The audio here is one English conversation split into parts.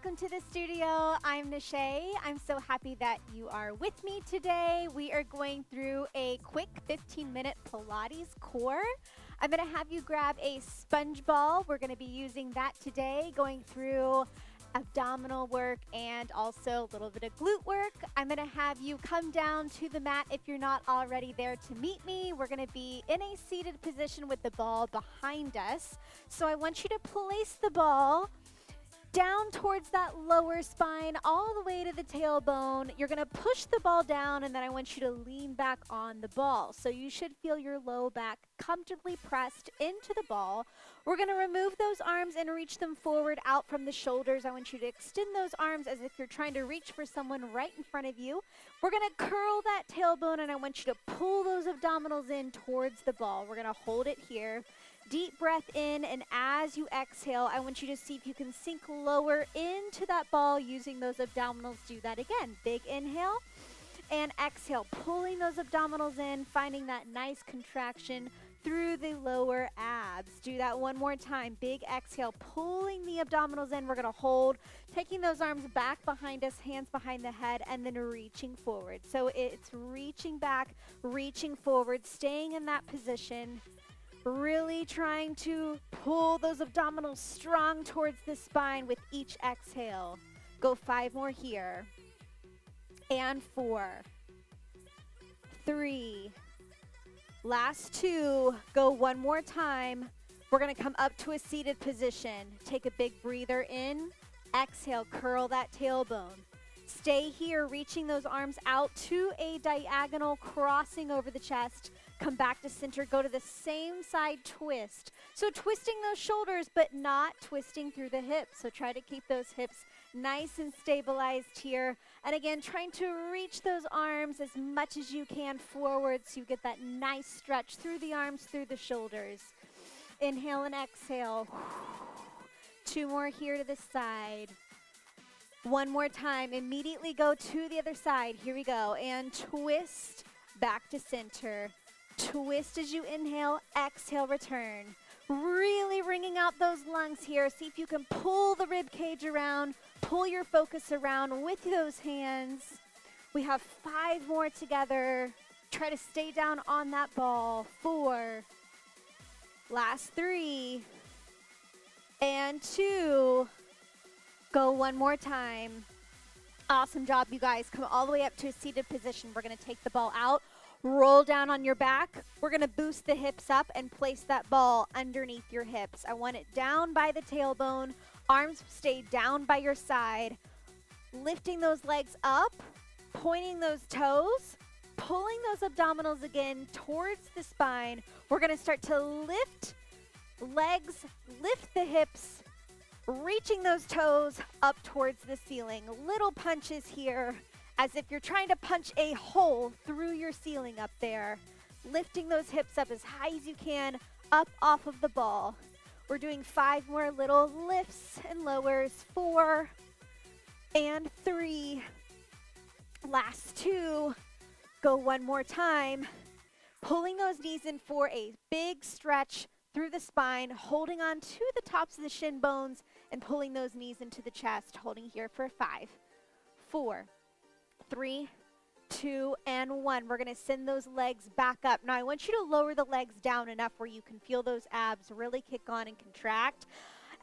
welcome to the studio. I'm Nishay. I'm so happy that you are with me today. We are going through a quick 15-minute Pilates core. I'm going to have you grab a sponge ball. We're going to be using that today, going through abdominal work and also a little bit of glute work. I'm going to have you come down to the mat if you're not already there to meet me. We're going to be in a seated position with the ball behind us. So I want you to place the ball down towards that lower spine, all the way to the tailbone. You're going to push the ball down, and then I want you to lean back on the ball. So you should feel your low back comfortably pressed into the ball. We're going to remove those arms and reach them forward out from the shoulders. I want you to extend those arms as if you're trying to reach for someone right in front of you. We're going to curl that tailbone, and I want you to pull those abdominals in towards the ball. We're going to hold it here. Deep breath in, and as you exhale, I want you to see if you can sink lower into that ball using those abdominals. Do that again. Big inhale and exhale, pulling those abdominals in, finding that nice contraction through the lower abs. Do that one more time. Big exhale, pulling the abdominals in. We're going to hold, taking those arms back behind us, hands behind the head, and then reaching forward. So it's reaching back, reaching forward, staying in that position. Really trying to pull those abdominals strong towards the spine with each exhale. Go 5 more here. And 4. 3. Last 2. Go one more time. We're going to come up to a seated position. Take a big breather in. Exhale, curl that tailbone. Stay here, reaching those arms out to a diagonal, crossing over the chest. Come back to center, go to the same side twist. So twisting those shoulders, but not twisting through the hips. So try to keep those hips nice and stabilized here. And again, trying to reach those arms as much as you can forward so you get that nice stretch through the arms, through the shoulders. Inhale and exhale. 2 more here to the side. 1 more time. Immediately go to the other side. Here we go. And twist back to center. Twist as you inhale, exhale, return. Really wringing out those lungs here. See if you can pull the rib cage around, pull your focus around with those hands. We have 5 more together. Try to stay down on that ball. 4. Last 3. And 2. Go one more time. Awesome job, you guys. Come all the way up to a seated position. We're going to take the ball out. Roll down on your back. We're going to boost the hips up and place that ball underneath your hips. I want it down by the tailbone. Arms stay down by your side. Lifting those legs up, pointing those toes, pulling those abdominals again towards the spine. We're going to start to lift legs, lift the hips, reaching those toes up towards the ceiling. Little punches here, as if you're trying to punch a hole through your ceiling up there. Lifting those hips up as high as you can, up off of the ball. We're doing 5 more little lifts and lowers. 4 and 3. Last 2. Go one more time. Pulling those knees in for a big stretch through the spine, holding on to the tops of the shin bones and pulling those knees into the chest. Holding here for 5, 4, 3, 2, and 1. We're going to send those legs back up. Now, I want you to lower the legs down enough where you can feel those abs really kick on and contract.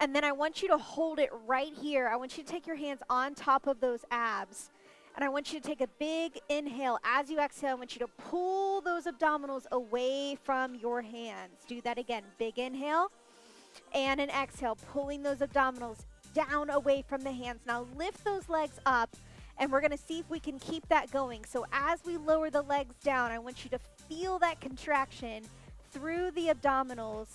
And then I want you to hold it right here. I want you to take your hands on top of those abs. And I want you to take a big inhale. As you exhale, I want you to pull those abdominals away from your hands. Do that again. Big inhale and an exhale, pulling those abdominals down away from the hands. Now lift those legs up. And we're going to see if we can keep that going. So as we lower the legs down, I want you to feel that contraction through the abdominals.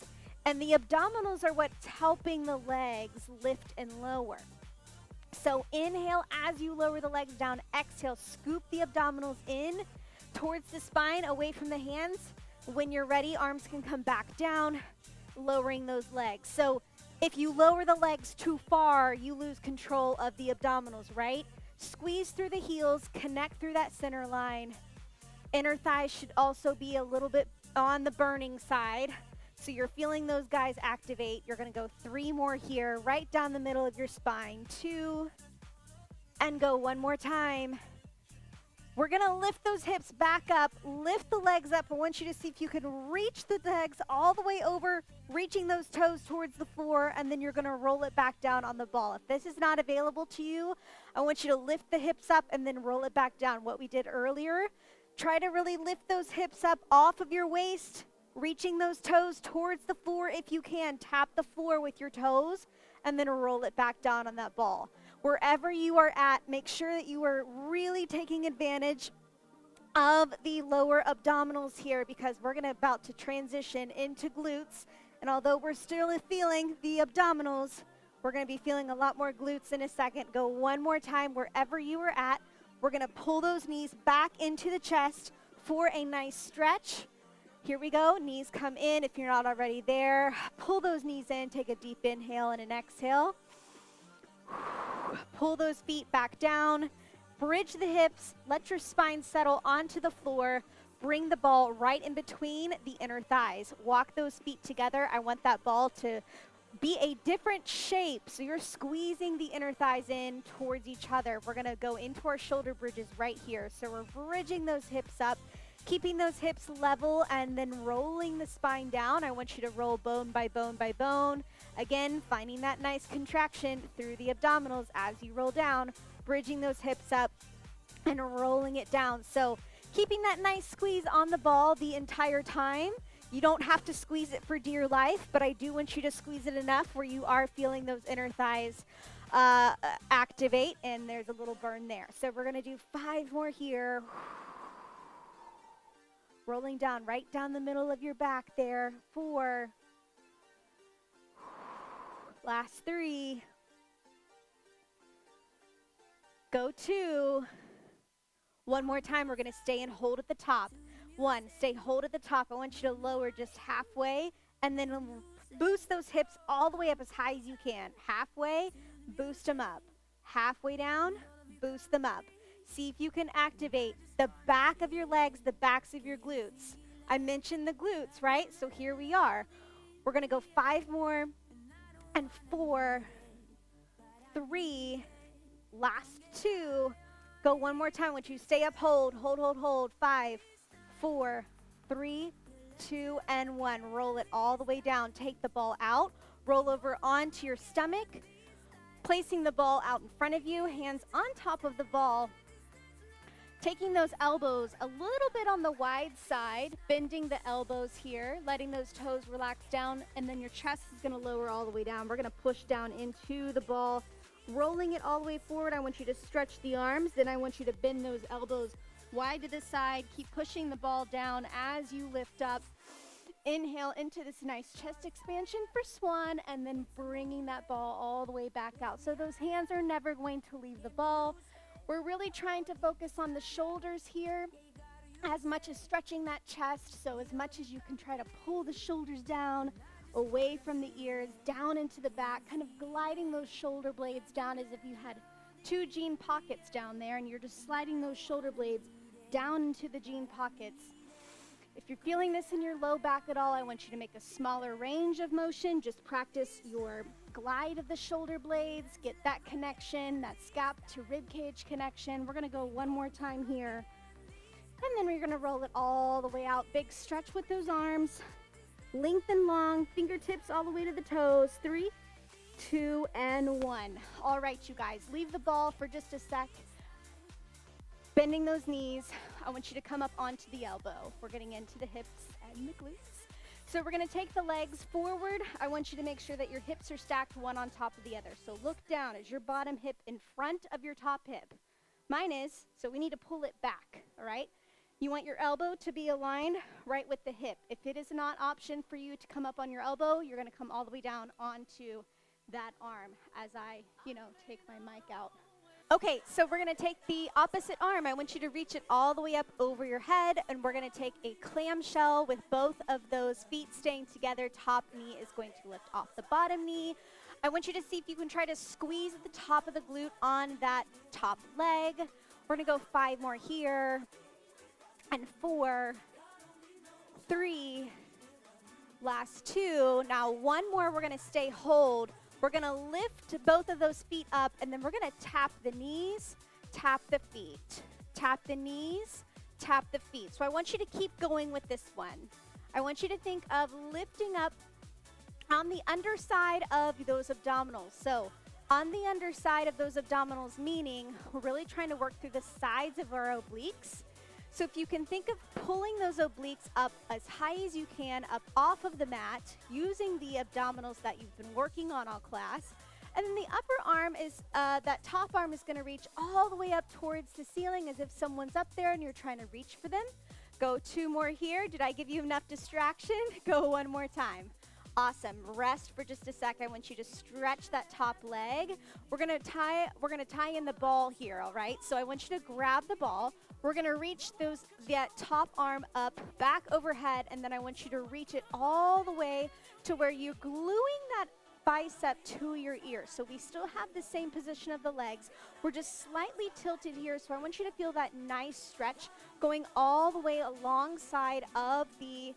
And the abdominals are what's helping the legs lift and lower. So inhale as you lower the legs down. Exhale, scoop the abdominals in towards the spine, away from the hands. When you're ready, arms can come back down, lowering those legs. So if you lower the legs too far, you lose control of the abdominals, right? Squeeze through the heels, connect through that center line. Inner thighs should also be a little bit on the burning side. So you're feeling those guys activate. You're gonna go 3 more here, right down the middle of your spine. 2, and go 1 more time. We're gonna lift those hips back up, lift the legs up. I want you to see if you can reach the legs all the way over, reaching those toes towards the floor, and then you're gonna roll it back down on the ball. If this is not available to you, I want you to lift the hips up and then roll it back down. What we did earlier, try to really lift those hips up off of your waist, reaching those toes towards the floor if you can. Tap the floor with your toes and then roll it back down on that ball. Wherever you are at, make sure that you are really taking advantage of the lower abdominals here, because we're about to transition into glutes. And although we're still feeling the abdominals, we're going to be feeling a lot more glutes in a second. Go 1 more time wherever you are at. We're going to pull those knees back into the chest for a nice stretch. Here we go. Knees come in if you're not already there. Pull those knees in. Take a deep inhale and an exhale. Pull those feet back down. Bridge the hips. Let your spine settle onto the floor. Bring the ball right in between the inner thighs. Walk those feet together. I want that ball to be a different shape. So you're squeezing the inner thighs in towards each other. We're going to go into our shoulder bridges right here. So we're bridging those hips up, keeping those hips level, and then rolling the spine down. I want you to roll bone by bone by bone. Again, finding that nice contraction through the abdominals as you roll down, bridging those hips up and rolling it down. So keeping that nice squeeze on the ball the entire time. You don't have to squeeze it for dear life, but I do want you to squeeze it enough where you are feeling those inner thighs activate, and there's a little burn there. So we're going to do 5 more here. Rolling down, right down the middle of your back there. 4. Last 3. Go 2. 1 more time. We're going to stay and hold at the top. 1, stay hold at the top. I want you to lower just halfway and then boost those hips all the way up as high as you can. Halfway, boost them up. Halfway down, boost them up. See if you can activate the back of your legs, the backs of your glutes. I mentioned the glutes, right? So here we are. We're going to go 5 more and 4, 3, last 2. Go 1 more time. Once you stay up, hold, hold, hold, hold. 5, 4, 3, 2, and 1. Roll it all the way down. Take the ball out. Roll over onto your stomach, placing the ball out in front of you, hands on top of the ball. Taking those elbows a little bit on the wide side, bending the elbows here, letting those toes relax down, and then your chest is going to lower all the way down. We're going to push down into the ball, rolling it all the way forward. I want you to stretch the arms. Then I want you to bend those elbows wide to the side. Keep pushing the ball down as you lift up. Inhale into this nice chest expansion for swan, and then bringing that ball all the way back out. So those hands are never going to leave the ball. We're really trying to focus on the shoulders here as much as stretching that chest. So as much as you can, try to pull the shoulders down, away from the ears, down into the back, kind of gliding those shoulder blades down as if you had 2 jean pockets down there, and you're just sliding those shoulder blades down into the jean pockets. If you're feeling this in your low back at all, I want you to make a smaller range of motion. Just practice your glide of the shoulder blades, get that connection, that scap to rib cage connection. We're going to go 1 more time here, and then we're going to roll it all the way out. Big stretch with those arms, lengthen long, fingertips all the way to the toes. 3, 2, and 1. All right, you guys, leave the ball for just a sec. Bending those knees. I want you to come up onto the elbow. We're getting into the hips and the glutes. So we're going to take the legs forward. I want you to make sure that your hips are stacked one on top of the other. So look down. Is your bottom hip in front of your top hip? Mine is, so we need to pull it back, all right? You want your elbow to be aligned right with the hip. If it is not an option for you to come up on your elbow, you're going to come all the way down onto that arm as I, take my mic out. Okay, so we're going to take the opposite arm. I want you to reach it all the way up over your head, and we're going to take a clamshell with both of those feet staying together. Top knee is going to lift off the bottom knee. I want you to see if you can try to squeeze at the top of the glute on that top leg. We're going to go 5 more here, and 4, 3, Last 2. Now 1 more, we're gonna stay hold. We're gonna lift both of those feet up, and then we're gonna tap the knees, tap the feet. Tap the knees, tap the feet. So I want you to keep going with this one. I want you to think of lifting up on the underside of those abdominals. So on the underside of those abdominals, meaning we're really trying to work through the sides of our obliques. So if you can think of pulling those obliques up as high as you can, up off of the mat, using the abdominals that you've been working on all class. And then the upper arm is, that top arm is gonna reach all the way up towards the ceiling as if someone's up there and you're trying to reach for them. Go 2 more here. Did I give you enough distraction? Go 1 more time. Awesome. Rest for just a sec. I want you to stretch that top leg. We're gonna tie in the ball here, all right? So I want you to grab the ball. We're gonna reach that top arm up, back overhead, and then I want you to reach it all the way to where you're gluing that bicep to your ear. So we still have the same position of the legs. We're just slightly tilted here. So I want you to feel that nice stretch going all the way alongside of the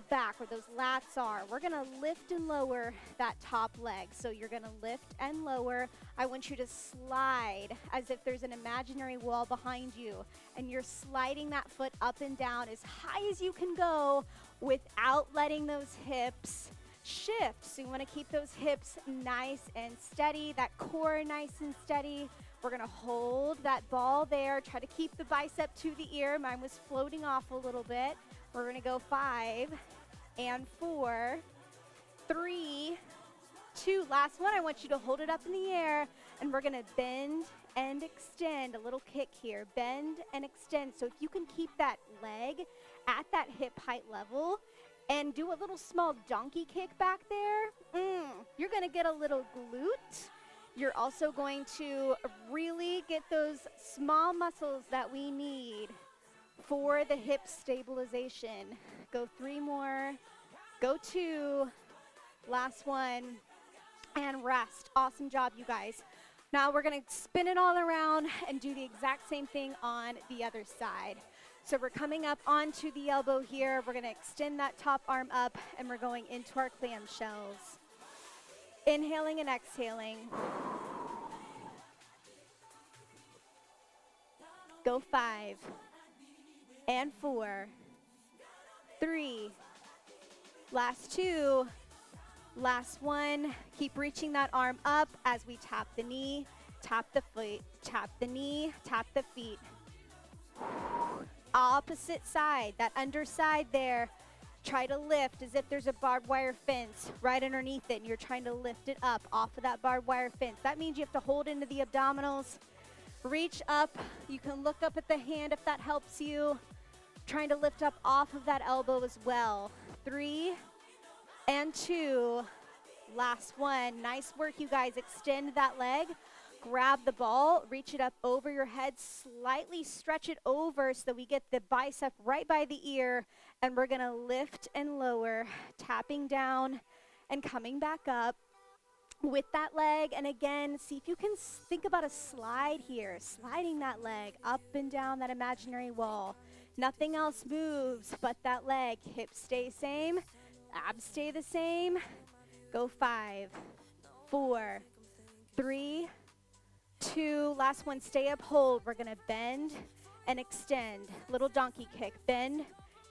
back where those lats are. We're gonna lift and lower that top leg. So you're gonna lift and lower. I want you to slide as if there's an imaginary wall behind you, and you're sliding that foot up and down as high as you can go without letting those hips shift. So you want to keep those hips nice and steady, that core nice and steady. We're going to hold that ball there. Try to keep the bicep to the ear. Mine was floating off a little bit. We're going to go 5 and 4, 3, 2. Last one, I want you to hold it up in the air, and we're going to bend and extend. A little kick here. Bend and extend. So if you can keep that leg at that hip height level and do a little small donkey kick back there, you're going to get a little glute. You're also going to really get those small muscles that we need for the hip stabilization. Go 3 more. Go 2. Last one. And rest. Awesome job, you guys. Now we're going to spin it all around and do the exact same thing on the other side. So we're coming up onto the elbow here. We're going to extend that top arm up, and we're going into our clamshells. Inhaling and exhaling. Go 5 and 4, 3, last 2, last 1. Keep reaching that arm up as we tap the knee, tap the foot, tap the knee, tap the feet. Opposite side, that underside there. Try to lift as if there's a barbed wire fence right underneath it, and you're trying to lift it up off of that barbed wire fence. That means you have to hold into the abdominals. Reach up. You can look up at the hand if that helps you. Trying to lift up off of that elbow as well. 3 and 2. Last one. Nice work, you guys. Extend that leg. Grab the ball. Reach it up over your head. Slightly stretch it over so that we get the bicep right by the ear. And we're going to lift and lower, tapping down and coming back up with that leg. And again, see if you can think about a slide here, sliding that leg up and down that imaginary wall. Nothing else moves but that leg. Hips stay same, abs stay the same. Go 5, 4, 3, 2. Last one, stay up, hold. We're gonna bend and extend. Little donkey kick, bend,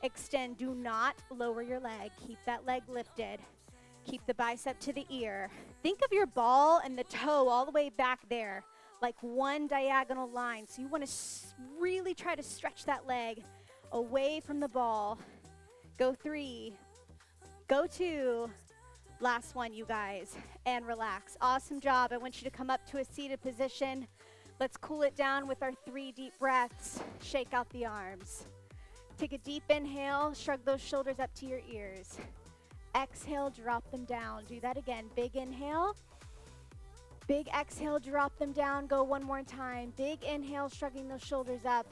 extend. Do not lower your leg. Keep that leg lifted. Keep the bicep to the ear. Think of your ball and the toe all the way back there, like one diagonal line. So you want to really try to stretch that leg away from the ball. Go 3, go 2. Last one, you guys, and relax. Awesome job. I want you to come up to a seated position. Let's cool it down with our 3 deep breaths. Shake out the arms. Take a deep inhale. Shrug those shoulders up to your ears. Exhale, drop them down. Do that again. Big inhale. Big exhale, drop them down. Go one more time. Big inhale, shrugging those shoulders up.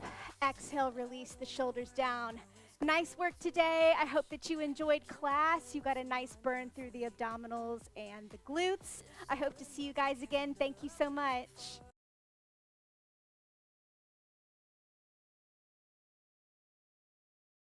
Exhale, release the shoulders down. Nice work today. I hope that you enjoyed class. You got a nice burn through the abdominals and the glutes. I hope to see you guys again. Thank you so much.